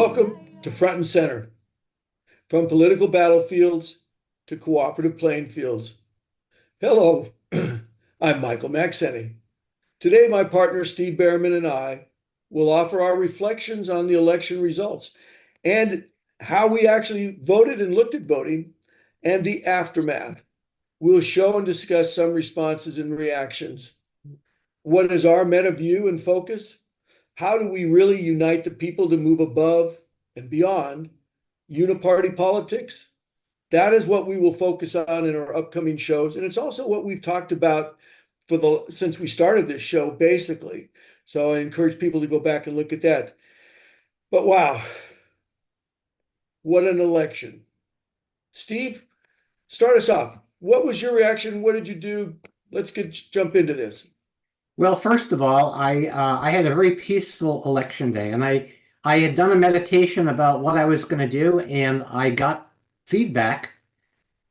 Welcome to Front and Center, from political battlefields to cooperative playing fields. Hello, I'm Michael Maxeni. Today, my partner Steve Bhaerman and I will offer our reflections on the election results and how we actually voted and looked at voting and the aftermath. We'll show and discuss some responses and reactions. What is our meta view and focus? How do we really unite the people to move above and beyond uniparty politics? That is what we will focus on in our upcoming shows. And it's also what we've talked about since we started this show, basically. So I encourage people to go back and look at that. But wow, what an election. Steve, start us off. What was your reaction? What did you do? Let's jump into this. Well, first of all, I had a very peaceful election day, and I had done a meditation about what I was going to do, and I got feedback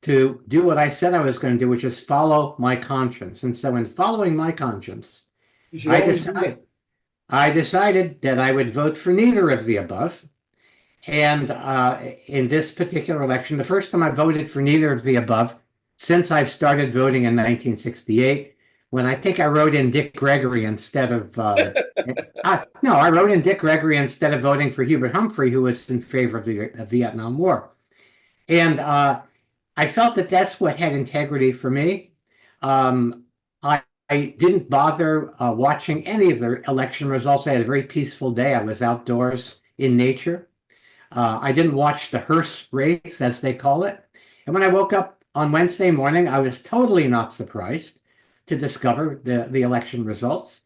to do what I said I was going to do, which is follow my conscience. And so, in following my conscience, I decided that I would vote for neither of the above. And in this particular election, the first time I voted for neither of the above since I've started voting in 1968. When I think I wrote in Dick Gregory instead of no, I wrote in Dick Gregory instead of voting for Hubert Humphrey, who was in favor of the Vietnam War. And I felt that that's what had integrity for me. I didn't bother watching any of the election results. I had a very peaceful day. I was outdoors in nature. I didn't watch the hearse race, as they call it. And when I woke up on Wednesday morning, I was totally not surprised to discover the election results.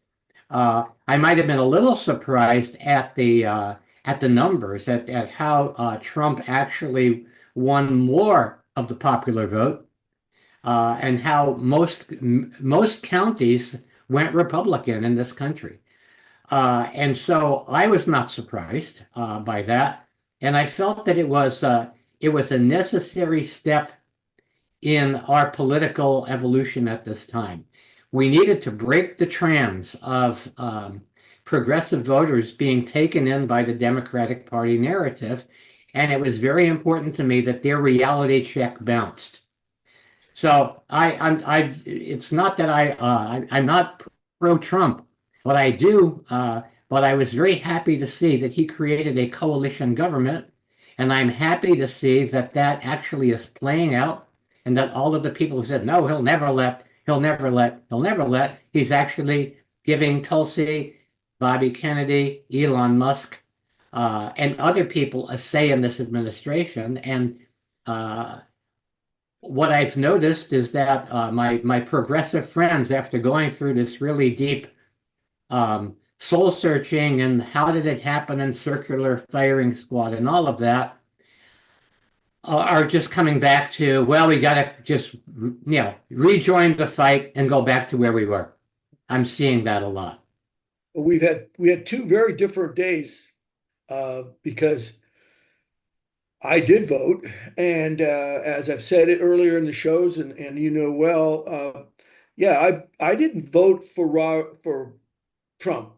I might have been a little surprised at the numbers, at how Trump actually won more of the popular vote, and how most counties went Republican in this country. And so I was not surprised by that, and I felt that it was a necessary step in our political evolution at this time. We needed to break the trends of progressive voters being taken in by the Democratic Party narrative, and it was very important to me that their reality check bounced. So it's not that I'm not pro-Trump, but I was very happy to see that he created a coalition government, and I'm happy to see that that actually is playing out, and that all of the people who said, no, he'll never let, he's actually giving Tulsi, Bobby Kennedy, Elon Musk, and other people a say in this administration. And what I've noticed is that my progressive friends, after going through this really deep soul searching and how did it happen and circular firing squad and all of that, are just coming back to, well, we got to just, rejoin the fight and go back to where we were. I'm seeing that a lot. We had two very different days because I did vote, and as I've said it earlier in the shows, and I didn't vote for Trump,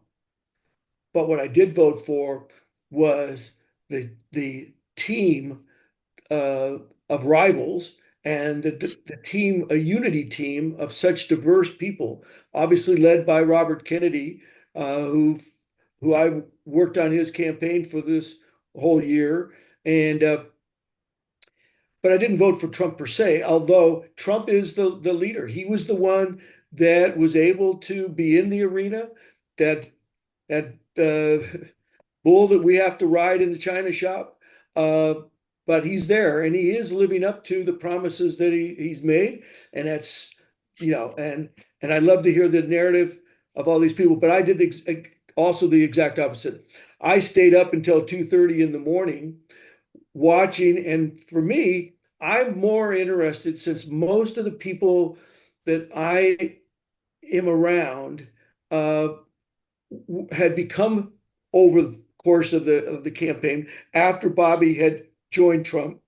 but what I did vote for was the team of rivals, and the team, a unity team of such diverse people, obviously led by Robert Kennedy, who I worked on his campaign for this whole year, and but I didn't vote for Trump per se, although Trump is the leader. He was the one that was able to be in the arena, that bull that we have to ride in the China shop. But he's there, and he is living up to the promises that he's made, and that's and I love to hear the narrative of all these people. But I did also the exact opposite. I stayed up until 2:30 in the morning watching, and for me, I'm more interested, since most of the people that I am around had become, over the course of the campaign, after Bobby had joined Trump,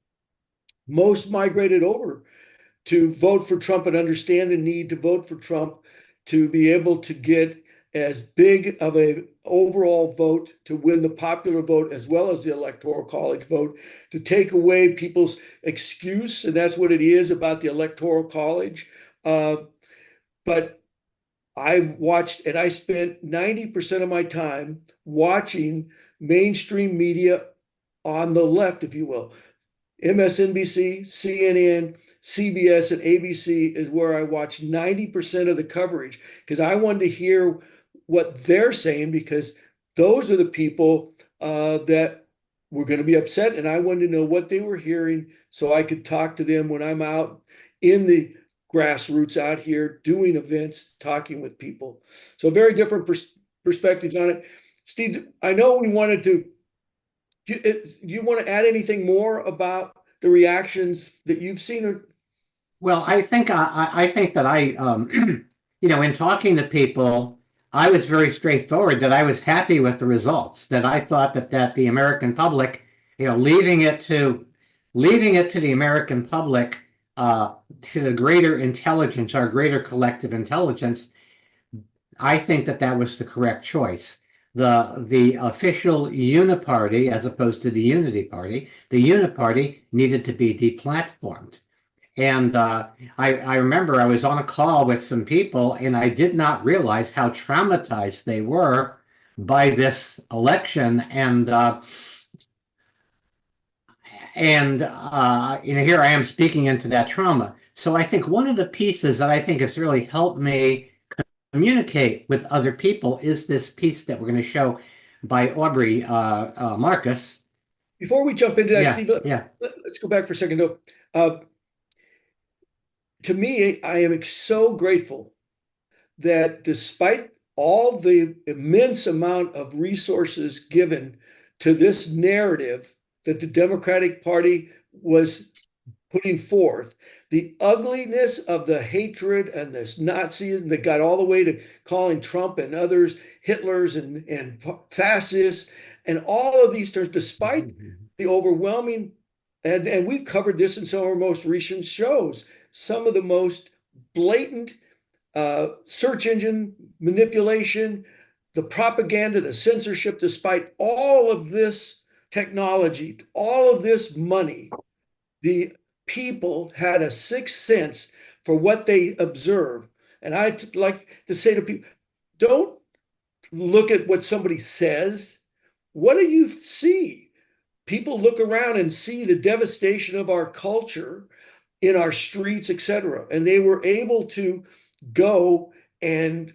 most migrated over to vote for Trump and understand the need to vote for Trump to be able to get as big of a overall vote to win the popular vote as well as the electoral college vote, to take away people's excuse, and that's what it is about the electoral college. But I watched, and I spent 90% of my time watching mainstream media on the left, if you will. MSNBC, CNN, CBS, and ABC is where I watched 90% of the coverage because I wanted to hear what they're saying, because those are the people that were going to be upset, and I wanted to know what they were hearing so I could talk to them when I'm out in the grassroots out here doing events, talking with people. So very different perspectives on it. Steve, I know we wanted to, do you want to add anything more about the reactions that you've seen? Or Well, I think that in talking to people, I was very straightforward that I was happy with the results. That I thought that the American public, leaving it to the American public, to the greater intelligence, our greater collective intelligence, I think that was the correct choice. The official uniparty, as opposed to the unity party, the uniparty needed to be deplatformed. And I remember I was on a call with some people, and I did not realize how traumatized they were by this election. And here I am speaking into that trauma. So I think one of the pieces that I think has really helped me communicate with other people is this piece that we're going to show by Aubrey Marcus. Before we jump into that, Yeah, Steve, yeah. let's go back for a second though. To me, I am so grateful that despite all the immense amount of resources given to this narrative that the Democratic Party was putting forth, the ugliness of the hatred and this Nazism that got all the way to calling Trump and others Hitlers and fascists and all of these terms, despite the overwhelming, and we've covered this in some of our most recent shows, some of the most blatant search engine manipulation, the propaganda, the censorship, despite all of this technology, all of this money, the people had a sixth sense for what they observe. And I'd like to say to people, don't look at what somebody says. What do you see? People look around and see the devastation of our culture in our streets, etc. And they were able to go and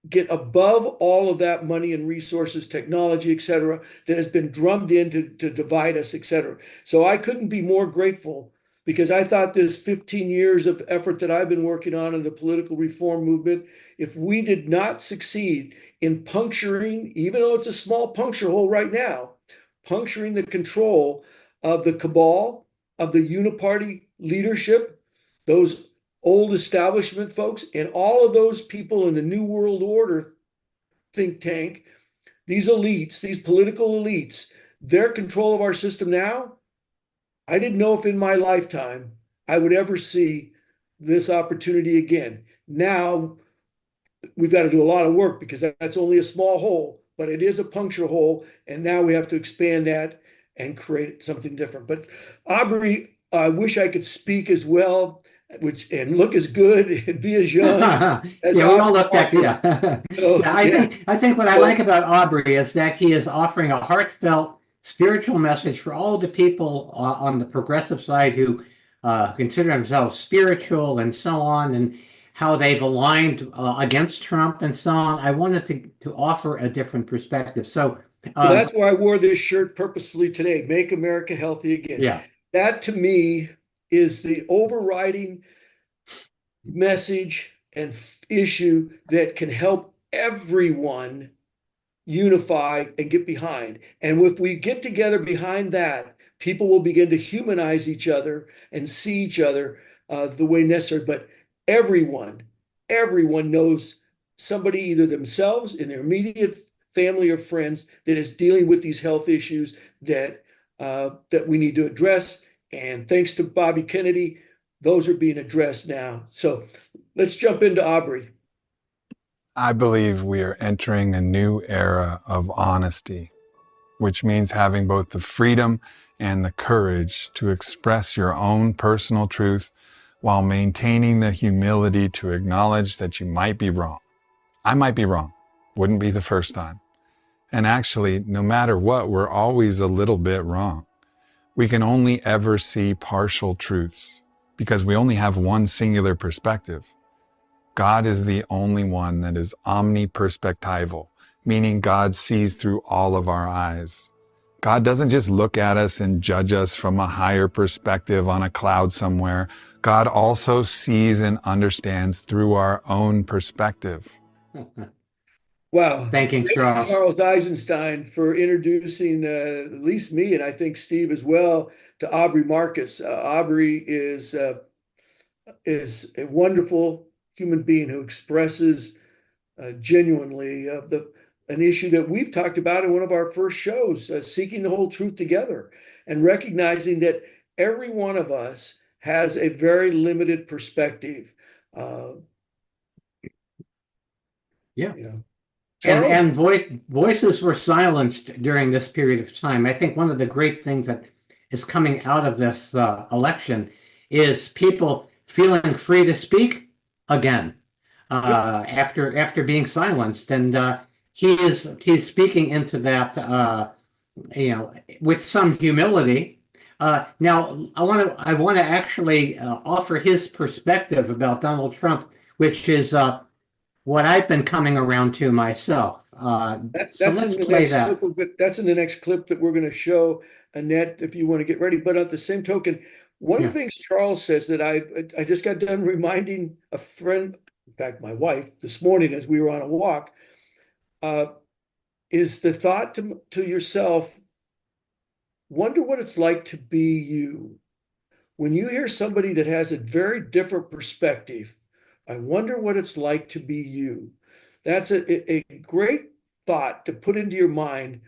get above all of that money and resources, technology, etc., that has been drummed in to divide us, etc. So I couldn't be more grateful, because I thought this 15 years of effort that I've been working on in the political reform movement, if we did not succeed in puncturing, even though it's a small puncture hole right now, puncturing the control of the cabal, of the uniparty leadership, those old establishment folks, and all of those people in the New World Order think tank, these elites, these political elites, their control of our system now, I didn't know if in my lifetime I would ever see this opportunity again. Now we've got to do a lot of work, because that's only a small hole, but it is a puncture hole. And now we have to expand that and create something different. But Aubrey, I wish I could speak as well, and look as good and be as young as Yeah, we all Aubrey look that. Yeah, So, yeah. I think what I like about Aubrey is that he is offering a heartfelt spiritual message for all the people on the progressive side who consider themselves spiritual and so on, and how they've aligned against Trump and so on. I wanted to offer a different perspective. So that's why I wore this shirt purposefully today. Make America Healthy Again. yeah. That to me is the overriding message and issue that can help everyone unify and get behind. And if we get together behind that, people will begin to humanize each other and see each other the way necessary. But everyone knows somebody, either themselves, in their immediate family or friends, that is dealing with these health issues that we need to address. And thanks to Bobby Kennedy, those are being addressed now. So let's jump into Aubrey. I believe we are entering a new era of honesty, which means having both the freedom and the courage to express your own personal truth while maintaining the humility to acknowledge that you might be wrong. I might be wrong. Wouldn't be the first time. And actually, no matter what, we're always a little bit wrong. We can only ever see partial truths because we only have one singular perspective. God is the only one that is omniperspectival, meaning God sees through all of our eyes. God doesn't just look at us and judge us from a higher perspective on a cloud somewhere. God also sees and understands through our own perspective. Wow. Thanking Thank you, Charles. Charles Eisenstein, for introducing at least me, and I think Steve as well, to Aubrey Marcus. Aubrey is a wonderful human being who expresses genuinely an issue that we've talked about in one of our first shows, seeking the whole truth together, and recognizing that every one of us has a very limited perspective. Yeah. You know. And voices were silenced during this period of time. I think one of the great things that is coming out of this election is people feeling free to speak again after being silenced, and he's speaking into that with some humility. Now I want to actually offer his perspective about Donald Trump, which is what I've been coming around to myself. So let's play that. That's in the next clip that we're going to show, Annette, if you want to get ready. But at the same token, one of the things Charles says that I just got done reminding a friend, in fact, my wife, this morning as we were on a walk, is the thought to yourself, wonder what it's like to be you. When you hear somebody that has a very different perspective, I wonder what it's like to be you. That's a great thought to put into your mind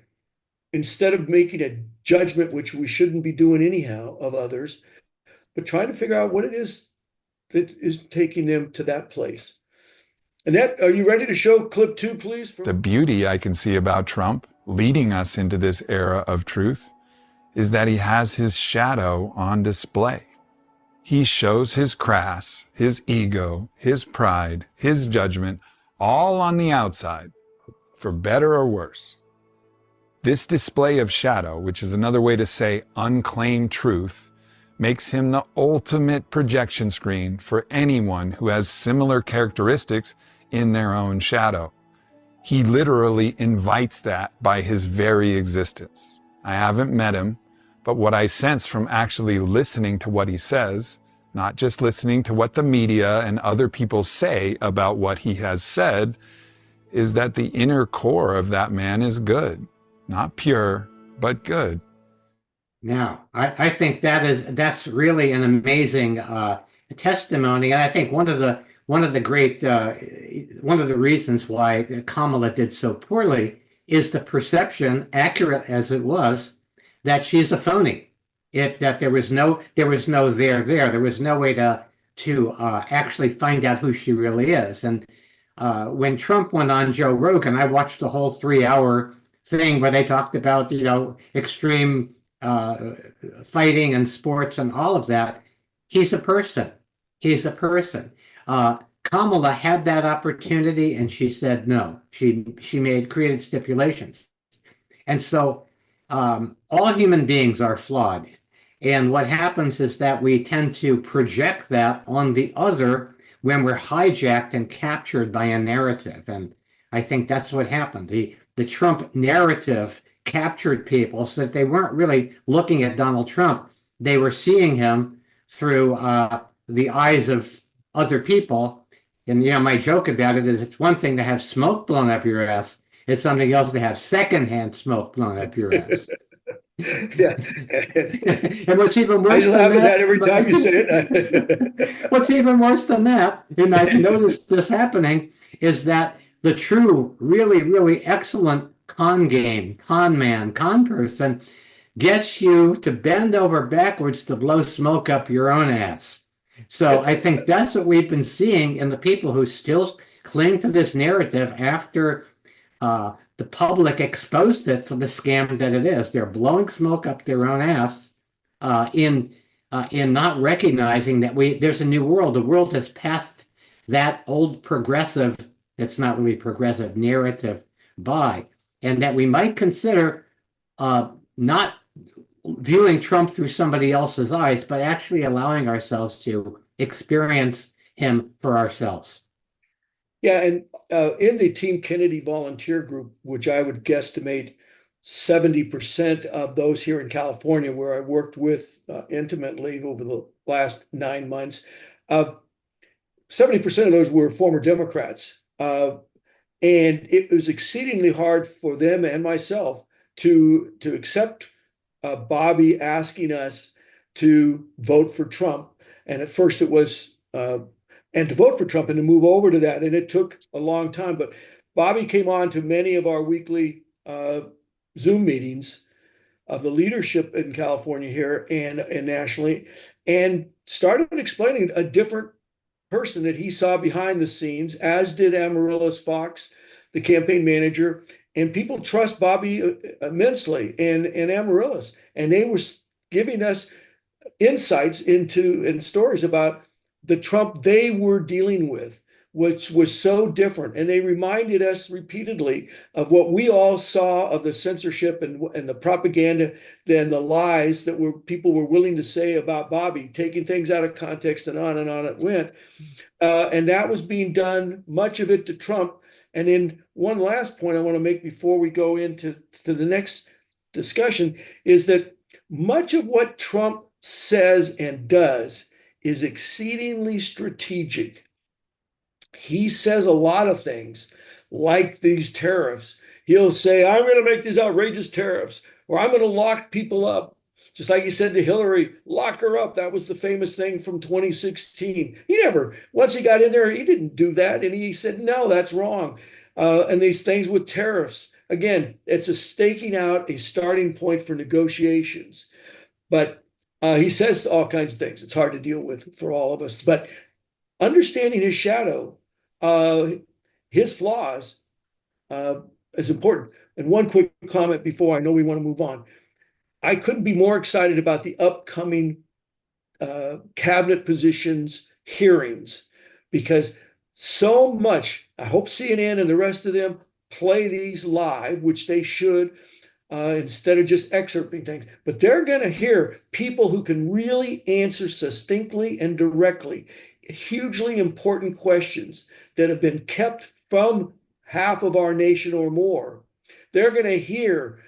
instead of making a judgment, which we shouldn't be doing anyhow, of others, but trying to figure out what it is that is taking them to that place. Annette, are you ready to show clip 2, please? The beauty I can see about Trump leading us into this era of truth is that he has his shadow on display. He shows his crass, his ego, his pride, his judgment, all on the outside, for better or worse. This display of shadow, which is another way to say unclaimed truth, makes him the ultimate projection screen for anyone who has similar characteristics in their own shadow. He literally invites that by his very existence. I haven't met him, but what I sense from actually listening to what he says, not just listening to what the media and other people say about what he has said, is that the inner core of that man is good. Not pure, but good. Now, I think that's really an amazing testimony, and I think one of the reasons why Kamala did so poorly is the perception, accurate as it was, that she's a phony. That there was no there was no way to actually find out who she really is. And when Trump went on Joe Rogan, I watched the whole 3-hour thing where they talked about extreme fighting and sports and all of that. He's a person. Kamala had that opportunity and she said no. She created stipulations, and so all human beings are flawed. And what happens is that we tend to project that on the other when we're hijacked and captured by a narrative. And I think that's what happened. The Trump narrative captured people so that they weren't really looking at Donald Trump. They were seeing him through the eyes of other people. And my joke about it is it's one thing to have smoke blown up your ass. It's something else to have secondhand smoke blown up your ass. Yeah. And what's even worse I than that, every time you say it. what's even worse than that, and I've noticed this happening, is that the true, really, really excellent con man, con person gets you to bend over backwards to blow smoke up your own ass. So I think that's what we've been seeing in the people who still cling to this narrative after the public exposed it for the scam that it is. They're blowing smoke up their own ass in not recognizing that there's a new world. The world has passed that old progressive, it's not really progressive narrative by, and that we might consider not viewing Trump through somebody else's eyes, but actually allowing ourselves to experience him for ourselves. Yeah, and in the Team Kennedy volunteer group, which I would guesstimate 70% of those here in California, where I worked with intimately over the last 9 months, 70% of those were former Democrats. And it was exceedingly hard for them and myself to accept Bobby asking us to vote for Trump. And at first it was and to vote for Trump and to move over to that. And it took a long time. But Bobby came on to many of our weekly Zoom meetings of the leadership in California here and nationally, and started explaining a different person that he saw behind the scenes, as did Amaryllis Fox, the campaign manager. And people trust Bobby immensely and Amaryllis. And they were giving us insights into and stories about the Trump they were dealing with, which was so different. And they reminded us repeatedly of what we all saw of the censorship and the propaganda and the lies that people were willing to say about Bobby, taking things out of context and on it went. And that was being done, much of it to Trump. And then one last point I want to make before we go into the next discussion is that much of what Trump says and does is exceedingly strategic. He says a lot of things like these tariffs. He'll say, I'm going to make these outrageous tariffs, or I'm going to lock people up. Just like he said to Hillary, lock her up. That was the famous thing from 2016. Once he got in there, he didn't do that. And he said, no, that's wrong. And these things with tariffs, again, it's a staking out a starting point for negotiations. But he says all kinds of things. It's hard to deal with for all of us. But understanding his shadow, his flaws, is important. And one quick comment before I know we want to move on. I couldn't be more excited about the upcoming cabinet positions hearings, because so much, I hope CNN and the rest of them play these live, which they should, instead of just excerpting things. But they're going to hear people who can really answer succinctly and directly hugely important questions that have been kept from half of our nation or more. They're going to hear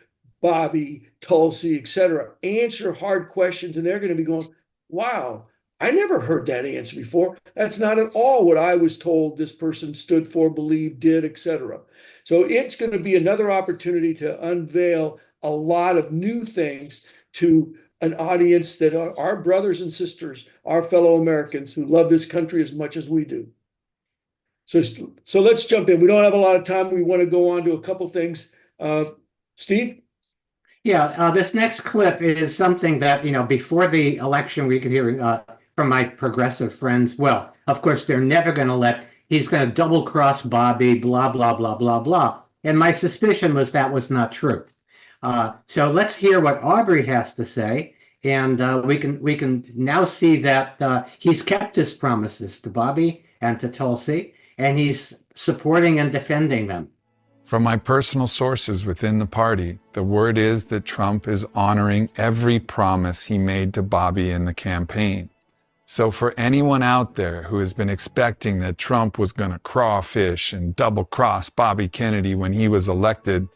Bobby, Tulsi, etc., answer hard questions, and they're going to be going, wow, I never heard that answer before. That's not at all what I was told this person stood for, believed, did, etc. So it's going to be another opportunity to unveil a lot of new things to an audience that are our brothers and sisters, our fellow Americans who love this country as much as we do. So let's jump in. We don't have a lot of time. We want to go on to a couple things. Steve? Yeah, this next clip is something that, before the election, we could hear from my progressive friends. Well, of course, they're never going to he's going to double cross Bobby, blah, blah, blah, blah, blah. And my suspicion was that was not true. So let's hear what Aubrey has to say. And we can now see that he's kept his promises to Bobby and to Tulsi, and he's supporting and defending them. From my personal sources within the party, the word is that Trump is honoring every promise he made to Bobby in the campaign. So for anyone out there who has been expecting that Trump was going to crawfish and double-cross Bobby Kennedy when he was elected,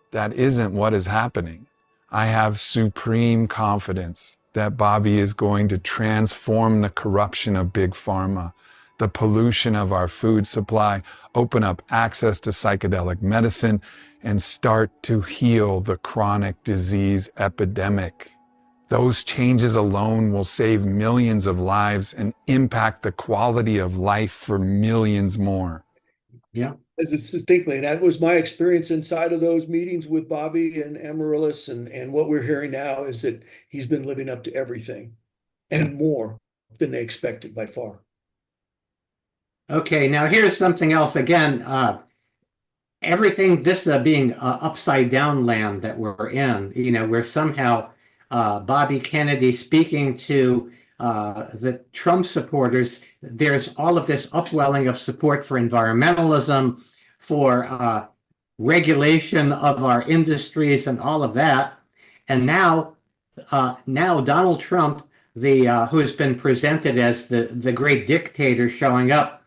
that isn't what is happening. I have supreme confidence that Bobby is going to transform the corruption of Big Pharma, the pollution of our food supply, open up access to psychedelic medicine, and start to heal the chronic disease epidemic. Those changes alone will save millions of lives and impact the quality of life for millions more. Yeah. As it's distinctly, and that was my experience inside of those meetings with Bobby and Amaryllis, and what we're hearing now is that he's been living up to everything and more than they expected by far. Okay, now here's something else again. Everything, this being upside down land that we're in, we're somehow Bobby Kennedy speaking to the Trump supporters. There's all of this upwelling of support for environmentalism, for regulation of our industries, and all of that. And now Donald Trump, the who has been presented as the great dictator, showing up.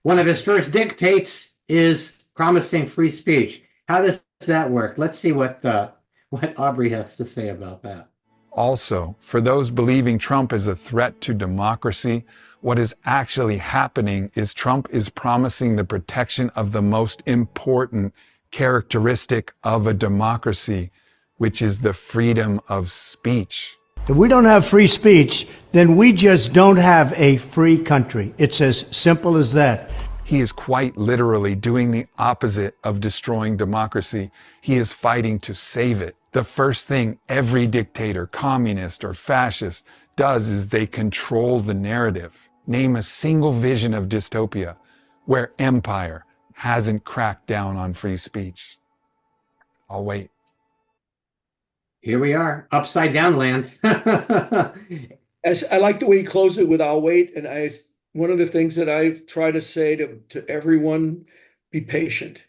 One of his first dictates is promising free speech. How does that work? Let's see what Aubrey has to say about that. Also, for those believing Trump is a threat to democracy, what is actually happening is Trump is promising the protection of the most important characteristic of a democracy, which is the freedom of speech. If we don't have free speech, then we just don't have a free country. It's as simple as that. He is quite literally doing the opposite of destroying democracy. He is fighting to save it. The first thing every dictator, communist, or fascist does is they control the narrative. Name a single vision of dystopia where empire hasn't cracked down on free speech. I'll wait. Here we are, upside down land. As I like the way he closed it with "I'll wait," and one of the things that I try to say to everyone: be patient.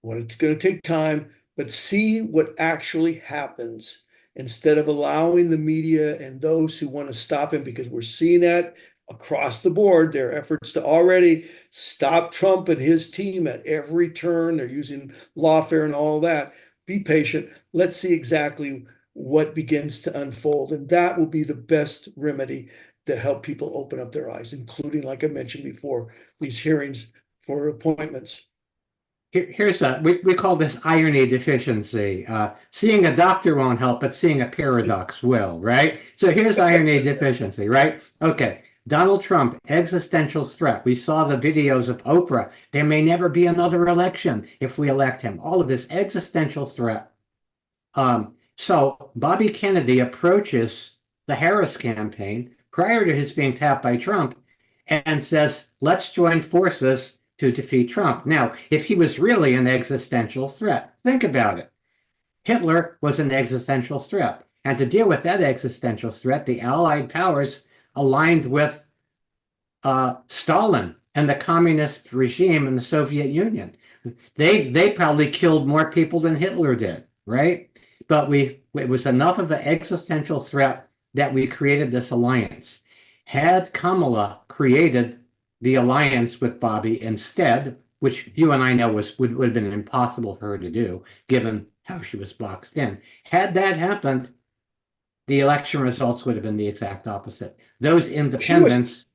Well, it's going to take time, but see what actually happens instead of allowing the media and those who want to stop him, because we're seeing that across the board. Their efforts to already stop Trump and his team at every turn. They're using lawfare and all that. Be patient. Let's see exactly what begins to unfold. And that will be the best remedy to help people open up their eyes, including, like I mentioned before, these hearings for appointments. Here's we call this irony deficiency. Seeing a doctor won't help, but seeing a paradox will, right? So here's irony deficiency, right? Okay. Donald Trump, existential threat. We saw the videos of Oprah. There may never be another election if we elect him. All of this existential threat. So Bobby Kennedy approaches the Harris campaign prior to his being tapped by Trump and says, let's join forces to defeat Trump. Now, if he was really an existential threat, think about it. Hitler was an existential threat. And to deal with that existential threat, the Allied powers aligned with Stalin and the communist regime in the Soviet Union. They probably killed more people than Hitler did, right? But it was enough of an existential threat that we created this alliance. Had Kamala created the alliance with Bobby instead, which you and I know would have been impossible for her to do, given how she was boxed in. Had that happened, the election results would have been the exact opposite. Those independents.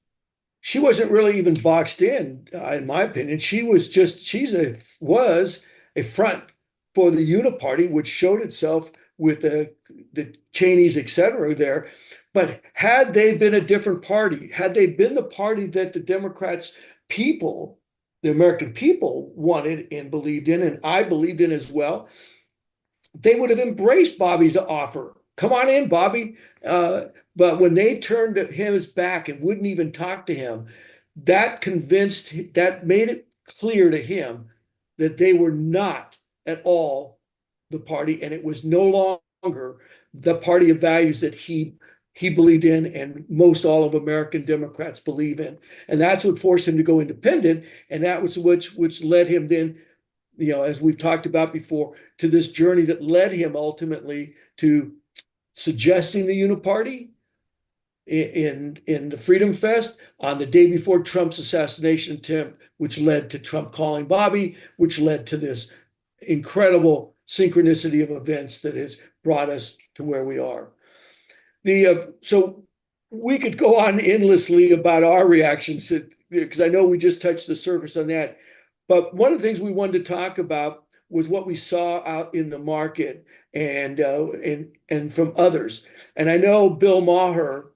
She wasn't really even boxed in my opinion. She was a front for the Uniparty, which showed itself with the Cheneys, et cetera, there. But had they been a different party, had they been the party that the Democrats people, the American people wanted and believed in, and I believed in as well, they would have embraced Bobby's offer. Come on in, Bobby. But when they turned his back and wouldn't even talk to him, that made it clear to him that they were not at all the party, and it was no longer the party of values that he believed in, and most all of American Democrats believe in. And that's what forced him to go independent, and that was which led him then, as we've talked about before, to this journey that led him ultimately to suggesting the Uniparty in the Freedom Fest on the day before Trump's assassination attempt, which led to Trump calling Bobby, which led to this incredible synchronicity of events that has brought us to where we are. So we could go on endlessly about our reactions, because I know we just touched the surface on that. But one of the things we wanted to talk about was what we saw out in the market and from others. And I know Bill Maher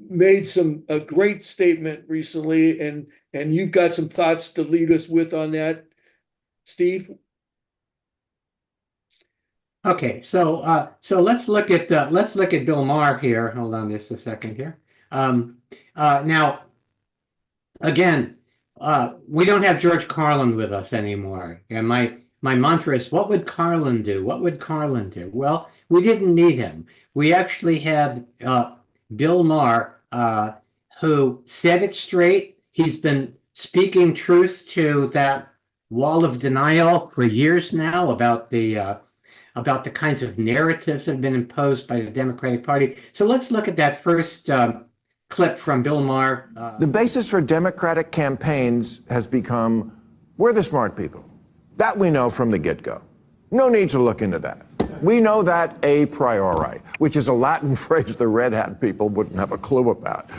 made a great statement recently, and you've got some thoughts to lead us with on that, Steve. Okay, so let's look at Bill Maher here. Hold on just a second here. Now, Again, we don't have George Carlin with us anymore. And my mantra is, what would Carlin do? What would Carlin do? Well, we didn't need him. We actually had Bill Maher, who said it straight. He's been speaking truth to that wall of denial for years now about the kinds of narratives that have been imposed by the Democratic Party. So let's look at that first clip from Bill Maher. The basis for Democratic campaigns has become, we're the smart people. That we know from the get-go. No need to look into that. We know that a priori, which is a Latin phrase the red hat people wouldn't have a clue about.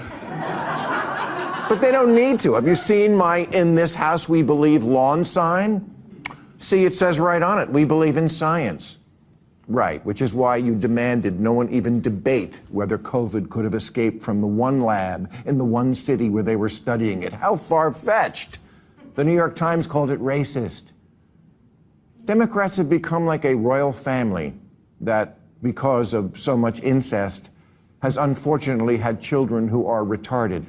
But they don't need to. Have you seen my "In This House We Believe" lawn sign? See, it says right on it, we believe in science. Right, which is why you demanded no one even debate whether COVID could have escaped from the one lab in the one city where they were studying it. How far-fetched. The New York Times called it racist. Democrats have become like a royal family that, because of so much incest, has unfortunately had children who are retarded.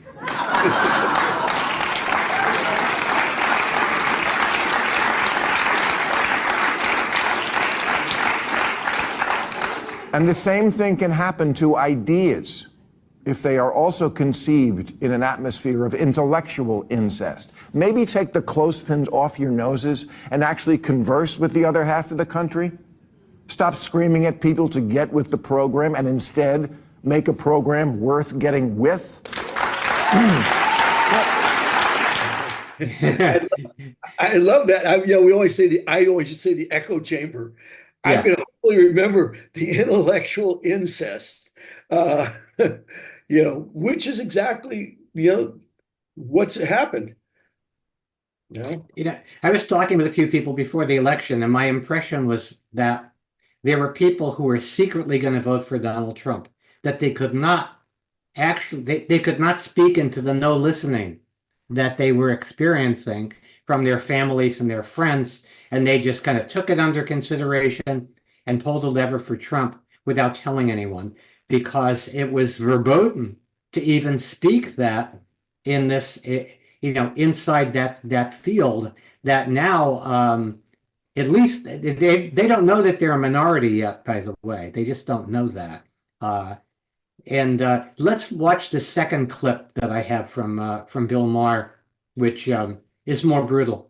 And the same thing can happen to ideas if they are also conceived in an atmosphere of intellectual incest. Maybe take the clothespins off your noses and actually converse with the other half of the country. Stop screaming at people to get with the program and instead make a program worth getting with. I love that. We always say I always just say the echo chamber. Yeah. I can only remember the intellectual incest, which is exactly, what's happened. I was talking with a few people before the election, and my impression was that there were people who were secretly going to vote for Donald Trump, that they could not they could not speak into the no listening that they were experiencing from their families and their friends, and they just kind of took it under consideration and pulled a lever for Trump without telling anyone, because it was verboten to even speak that in this, inside that field, that now, at least they don't know that they're a minority yet, by the way. They just don't know that. Let's watch the second clip that I have from Bill Maher, which is more brutal.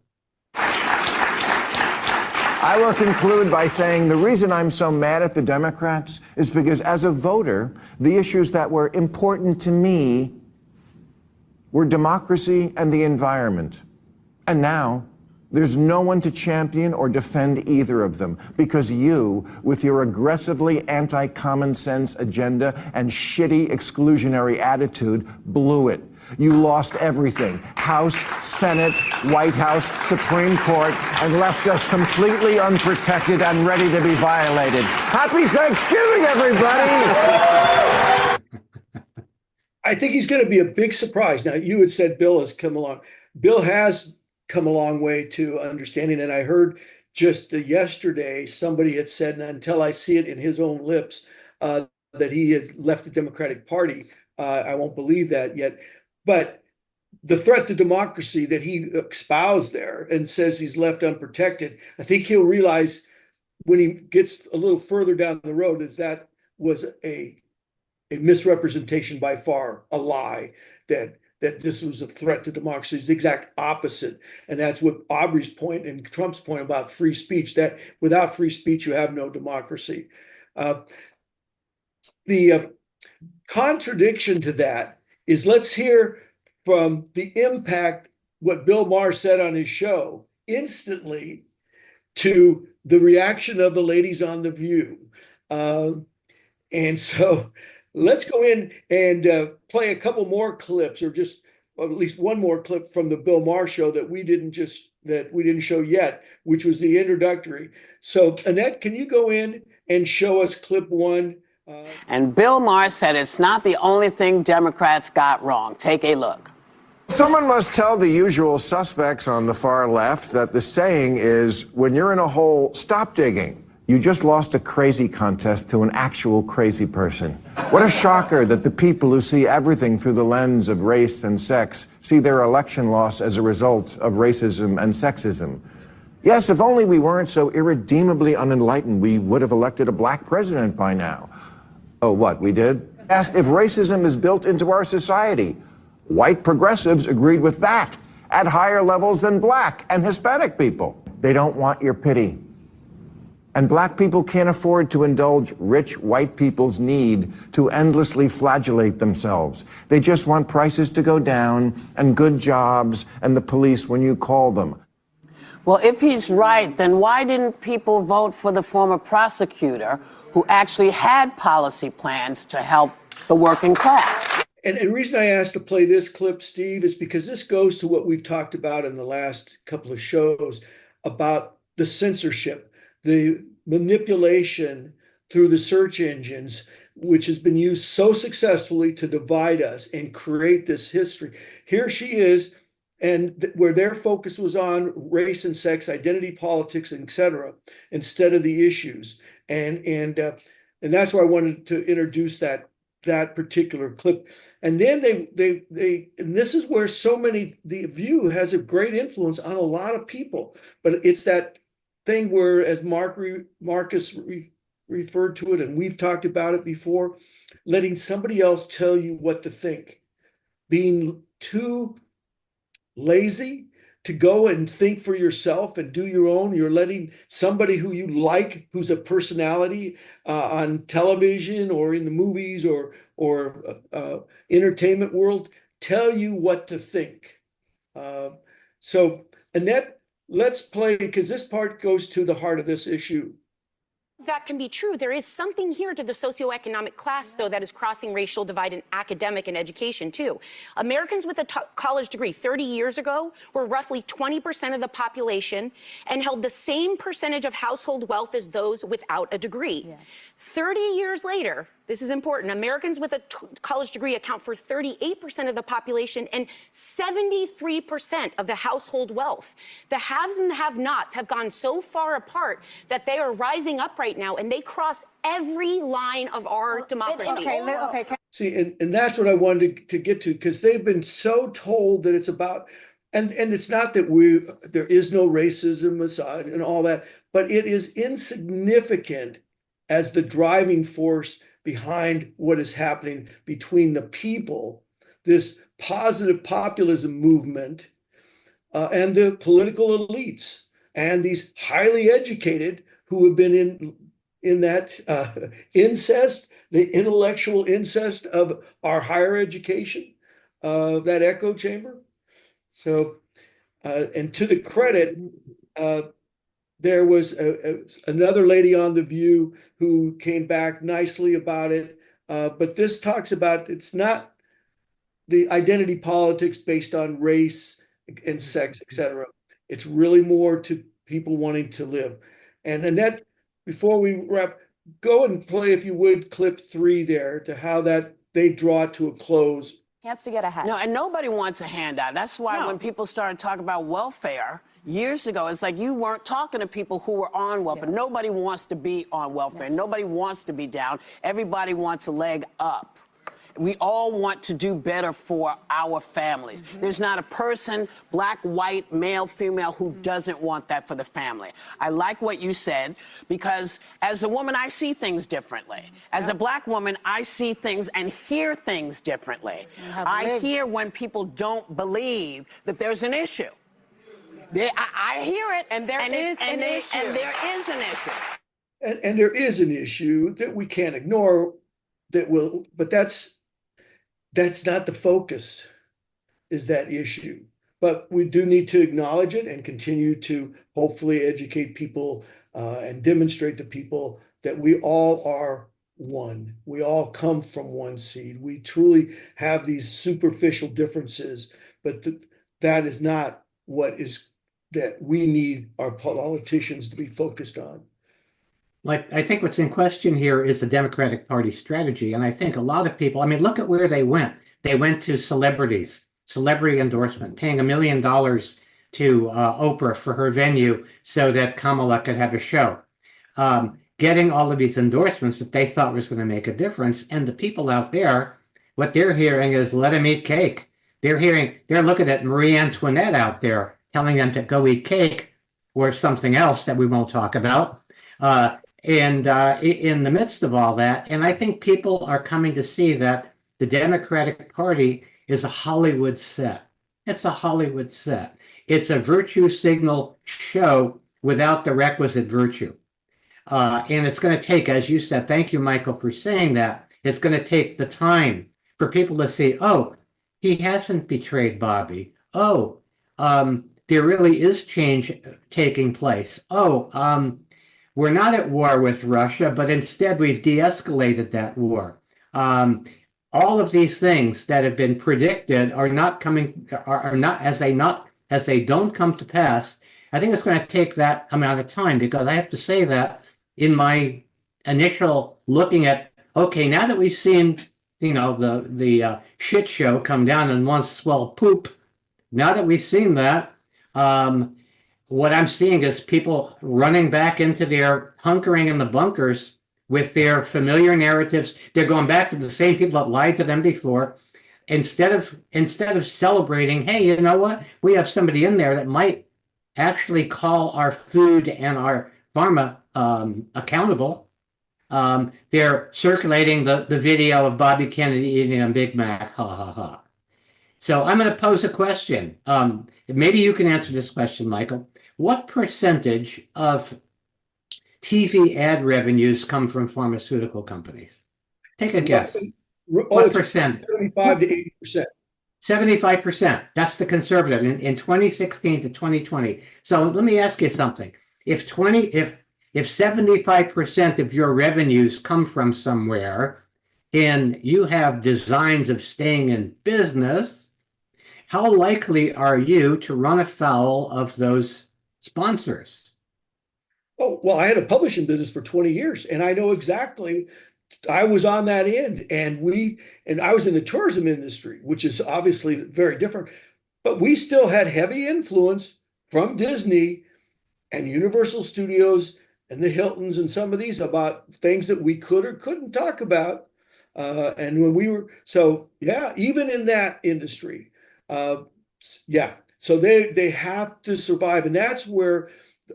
I will conclude by saying the reason I'm so mad at the Democrats is because as a voter, the issues that were important to me were democracy and the environment. And now there's no one to champion or defend either of them because you, with your aggressively anti-common sense agenda and shitty exclusionary attitude, blew it. You lost everything. House, Senate, White House, Supreme Court, and left us completely unprotected and ready to be violated. Happy Thanksgiving, everybody! I think he's going to be a big surprise. Now, you had said Bill has come along. Bill has come a long way to understanding it. I heard just yesterday somebody had said, and until I see it in his own lips, that he has left the Democratic Party. I won't believe that yet. But the threat to democracy that he espoused there and says he's left unprotected, I think he'll realize when he gets a little further down the road that was a misrepresentation, by far, a lie, that this was a threat to democracy. Is the exact opposite. And that's what Aubrey's point and Trump's point about free speech, that without free speech, you have no democracy. The contradiction to that is, let's hear from the impact what Bill Maher said on his show instantly to the reaction of the ladies on The View. And so let's go in and play a couple more clips, or at least one more clip from the Bill Maher show that we didn't show yet, which was the introductory. So Annette, can you go in and show us clip one? And Bill Maher said it's not the only thing Democrats got wrong. Take a look. Someone must tell the usual suspects on the far left that the saying is, when you're in a hole, stop digging. You just lost a crazy contest to an actual crazy person. What a shocker that the people who see everything through the lens of race and sex see their election loss as a result of racism and sexism. Yes, if only we weren't so irredeemably unenlightened, we would have elected a black president by now. Oh, what, we did? Asked if racism is built into our society. White progressives agreed with that at higher levels than black and Hispanic people. They don't want your pity. And black people can't afford to indulge rich white people's need to endlessly flagellate themselves. They just want prices to go down and good jobs and the police when you call them. Well, if he's right, then why didn't people vote for the former prosecutor who actually had policy plans to help the working class? And the reason I asked to play this clip, Steve, is because this goes to what we've talked about in the last couple of shows about the censorship, the manipulation through the search engines, which has been used so successfully to divide us and create this history. Here she is, and where their focus was on race and sex, identity politics, etc., instead of the issues. And that's why I wanted to introduce that particular clip. And then they and this is where the View has a great influence on a lot of people, but it's that thing where, as Marcus referred to it, and we've talked about it before, letting somebody else tell you what to think, being too lazy to go and think for yourself and do your own. You're letting somebody who you like, who's a personality on television or in the movies or entertainment world, tell you what to think. So, Annette, let's play, because this part goes to the heart of this issue. That can be true. There is something here to the socioeconomic class, though, that is crossing racial divide in academic and education, too. Americans with a college degree 30 years ago were roughly 20% of the population and held the same percentage of household wealth as those without a degree. Yeah. 30 years later, this is important, Americans with a college degree account for 38% of the population and 73% of the household wealth. The haves and the have-nots have gone so far apart that they are rising up right now, and they cross every line of our democracy. Okay. See, and that's what I wanted to get to, because they've been so told that it's about, and it's not that there is no racism aside and all that, but it is insignificant as the driving force behind what is happening between the people, this positive populism movement, and the political elites, and these highly educated who have been in that incest, the intellectual incest of our higher education, that echo chamber. So, and to the credit, there was another lady on The View who came back nicely about it. But this talks about, it's not the identity politics based on race and sex, etc. It's really more to people wanting to live. And Annette, before we wrap, go and play, if you would, clip 3 there, to how that they draw it to a close. Chance to get ahead. No, and nobody wants a handout. That's why when people started talking about welfare years ago, it's like you weren't talking to people who were on welfare. Yeah. Nobody wants to be on welfare. Yeah. Nobody wants to be down. Everybody wants a leg up. We all want to do better for our families. Mm-hmm. There's not a person, black, white, male, female, who doesn't want that for the family. I like what you said, because as a woman, I see things differently. As a black woman, I see things and hear things differently. I hear when people don't believe that there's an issue. I hear it, and there is an issue. And there is an issue that we can't ignore, but that's not the focus, is that issue. But we do need to acknowledge it and continue to hopefully educate people and demonstrate to people that we all are one. We all come from one seed. We truly have these superficial differences, but that is not what is that we need our politicians to be focused on. Like, I think what's in question here is the Democratic Party strategy. And I think a lot of people, I mean, look at where they went. They went to celebrities, celebrity endorsement, paying $1 million to Oprah for her venue so that Kamala could have a show. getting all of these endorsements that they thought was going to make a difference. And the people out there, what they're hearing is let them eat cake. They're looking at Marie Antoinette out there telling them to go eat cake or something else that we won't talk about. And in the midst of all that, and I think people are coming to see that the Democratic Party is a Hollywood set. It's a Hollywood set. It's a virtue signal show without the requisite virtue. And it's going to take, as you said, thank you, Michael, for saying that. It's going to take the time for people to see, oh, he hasn't betrayed Bobby. Oh, there really is change taking place. Oh, we're not at war with Russia, but instead we've de-escalated that war. All of these things that have been predicted are not as they don't come to pass. I think it's going to take that amount of time, because I have to say that in my initial looking at, okay, now that we've seen, the shit show come down in one swell poop, now that we've seen that, what I'm seeing is people running back into their hunkering in the bunkers with their familiar narratives. They're going back to the same people that lied to them before. Instead of celebrating, hey, you know what? We have somebody in there that might actually call our food and our pharma accountable. They're circulating the video of Bobby Kennedy eating a Big Mac. Ha ha ha. So I'm going to pose a question. Maybe you can answer this question, Michael. What percentage of TV ad revenues come from pharmaceutical companies? Take a guess. What percent? 75 to 80%. 75%. That's the conservative in 2016 to 2020. So let me ask you something. If 75% of your revenues come from somewhere and you have designs of staying in business, how likely are you to run afoul of those sponsors? Oh, well, I had a publishing business for 20 years, and I know exactly. I was on that end, and I was in the tourism industry, which is obviously very different, but we still had heavy influence from Disney and Universal Studios and the Hiltons and some of these about things that we could or couldn't talk about. And when we were, so yeah, even in that industry, yeah, so they have to survive. And that's where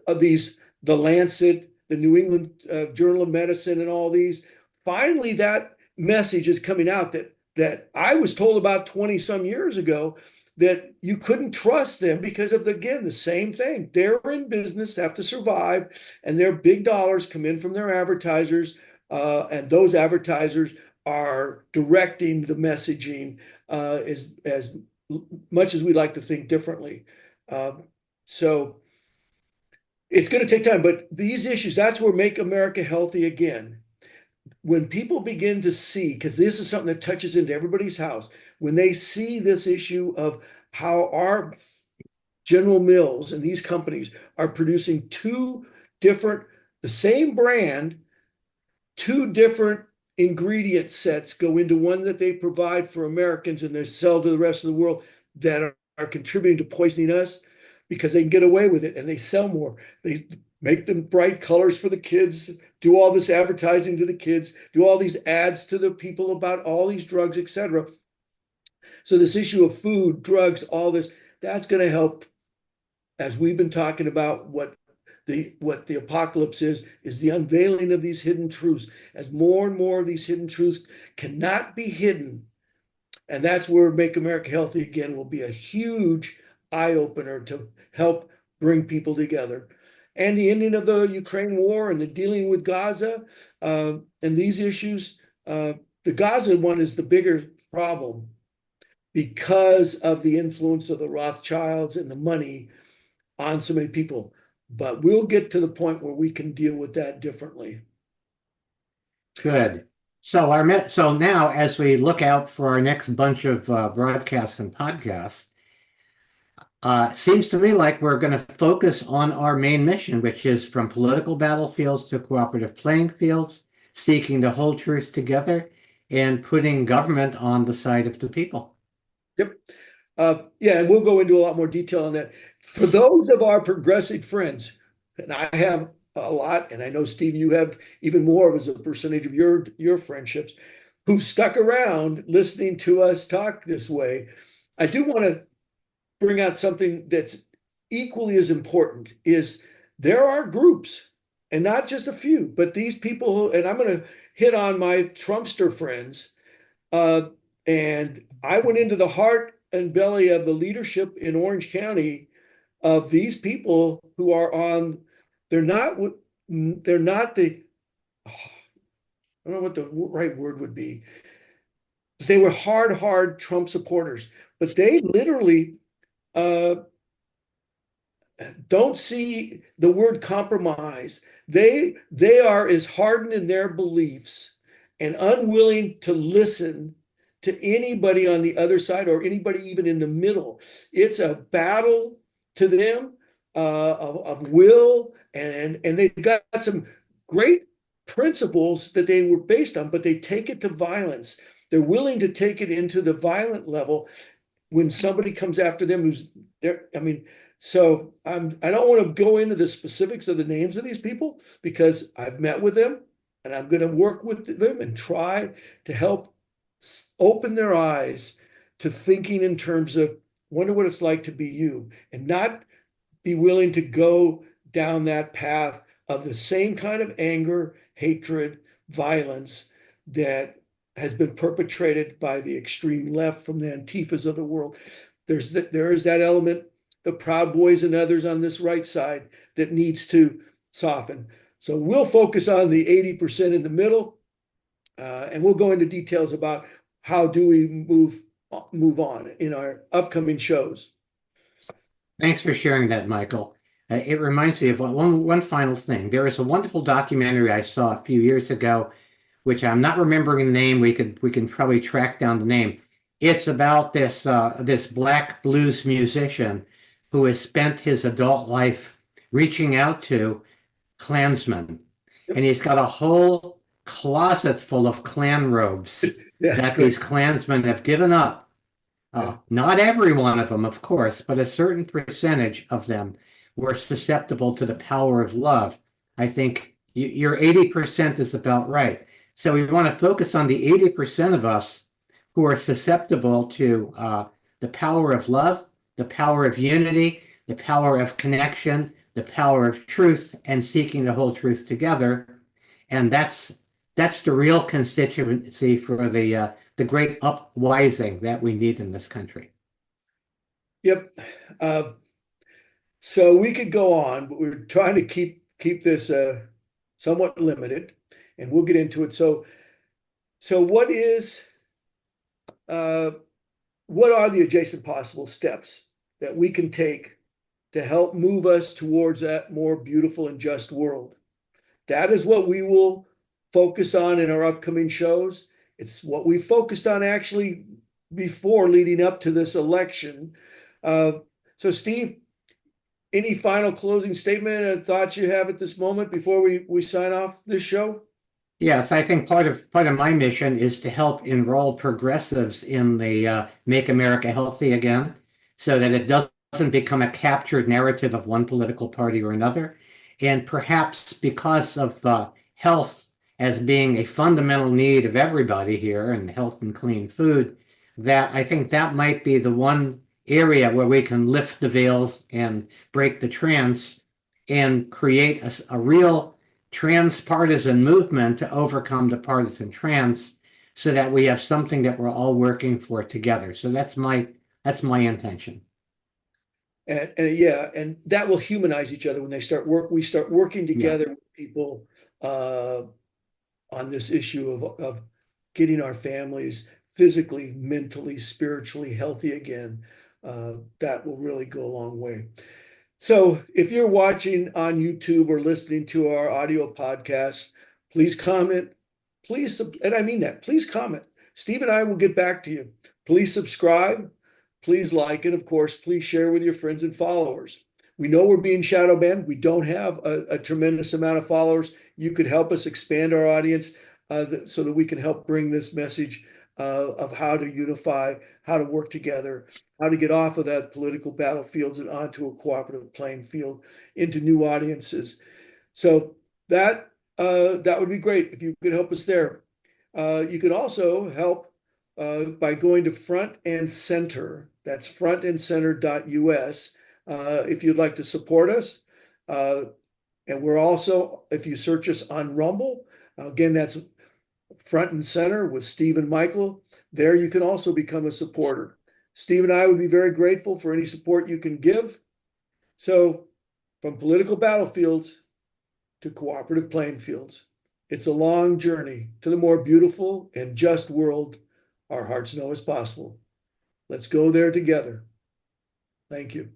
the Lancet, the New England Journal of Medicine, and all these, finally that message is coming out that I was told about 20 some years ago, that you couldn't trust them because of, again, the same thing. They're in business, have to survive, and their big dollars come in from their advertisers, and those advertisers are directing the messaging as much as we like to think differently. So it's going to take time, but these issues, that's where Make America Healthy Again. When people begin to see, because this is something that touches into everybody's house, when they see this issue of how our General Mills and these companies are producing the same brand, two different ingredient sets go into one that they provide for Americans and they sell to the rest of the world, that are contributing to poisoning us, because they can get away with it and they sell more. They make them bright colors for the kids, do all this advertising to the kids, do all these ads to the people about all these drugs, etc. So this issue of food, drugs, all this, that's going to help, as we've been talking about, what the apocalypse is the unveiling of these hidden truths, as more and more of these hidden truths cannot be hidden. And that's where Make America Healthy Again will be a huge eye-opener to help bring people together. And the ending of the Ukraine war and the dealing with Gaza and these issues, the Gaza one is the bigger problem because of the influence of the Rothschilds and the money on so many people. But we'll get to the point where we can deal with that differently. Good. So now, as we look out for our next bunch of broadcasts and podcasts, seems to me like we're going to focus on our main mission, which is from political battlefields to cooperative playing fields, seeking to hold truth together and putting government on the side of the people. Yep. Yeah, and we'll go into a lot more detail on that. For those of our progressive friends, and I have a lot, and I know, Steve, you have even more as a percentage of your friendships, who stuck around listening to us talk this way. I do want to bring out something that's equally as important, is there are groups, and not just a few, but these people, and I'm going to hit on my Trumpster friends, and I went into the heart and belly of the leadership in Orange County of these people who are on, they're not the, I don't know what the right word would be. They were hard Trump supporters, but they literally don't see the word compromise. They are as hardened in their beliefs and unwilling to listen to anybody on the other side or anybody even in the middle. It's a battle to them of will, and they've got some great principles that they were based on, but they take it to violence. They're willing to take it into the violent level when somebody comes after them who's there. I mean, so I don't want to go into the specifics of the names of these people because I've met with them and I'm going to work with them and try to help open their eyes to thinking in terms of wonder what it's like to be you, and not be willing to go down that path of the same kind of anger, hatred, violence that has been perpetrated by the extreme left from the Antifas of the world. There is that element, the Proud Boys and others on this right side, that needs to soften. So we'll focus on the 80% in the middle, and we'll go into details about how do we move on in our upcoming shows. Thanks for sharing that, Michael. It reminds me of one final thing. There is a wonderful documentary I saw a few years ago, which I'm not remembering the name. We can probably track down the name. It's about this black blues musician who has spent his adult life reaching out to Klansmen, and he's got a whole closet full of Klan robes that these Klansmen have given up. Not every one of them, of course, but a certain percentage of them were susceptible to the power of love. I think your 80% is about right. So we want to focus on the 80% of us who are susceptible to the power of love, the power of unity, the power of connection, the power of truth, and seeking the whole truth together. And that's the real constituency for the great upwising that we need in this country. Yep. So we could go on, but we're trying to keep this somewhat limited, and we'll get into it. So what are the adjacent possible steps that we can take to help move us towards that more beautiful and just world? That is what we will focus on in our upcoming shows. It's what we focused on actually before leading up to this election. So Steve, any final closing statement or thoughts you have at this moment before we sign off this show? Yes, I think part of my mission is to help enroll progressives in the Make America Healthy Again, so that it doesn't become a captured narrative of one political party or another. And perhaps because of health as being a fundamental need of everybody here, and health and clean food, that I think that might be the one area where we can lift the veils and break the trance and create a real transpartisan movement to overcome the partisan trance, so that we have something that we're all working for together. So that's my intention. And that will humanize each other when we start working together with people on this issue of getting our families physically, mentally, spiritually healthy again. That will really go a long way. So if you're watching on YouTube or listening to our audio podcast, please comment. And I mean that, please comment. Steve and I will get back to you. Please subscribe. Please like, and of course, please share with your friends and followers. We know we're being shadow banned. We don't have a tremendous amount of followers. You could help us expand our audience so that we can help bring this message of how to unify, how to work together, how to get off of that political battlefields and onto a cooperative playing field into new audiences. So that would be great if you could help us there. You can also help by going to Front and Center. That's frontandcenter.us if you'd like to support us. And we're also, if you search us on Rumble, again, that's Front and Center with Steve and Michael. There you can also become a supporter. Steve and I would be very grateful for any support you can give. So from political battlefields to cooperative playing fields, it's a long journey to the more beautiful and just world our hearts know is possible. Let's go there together. Thank you.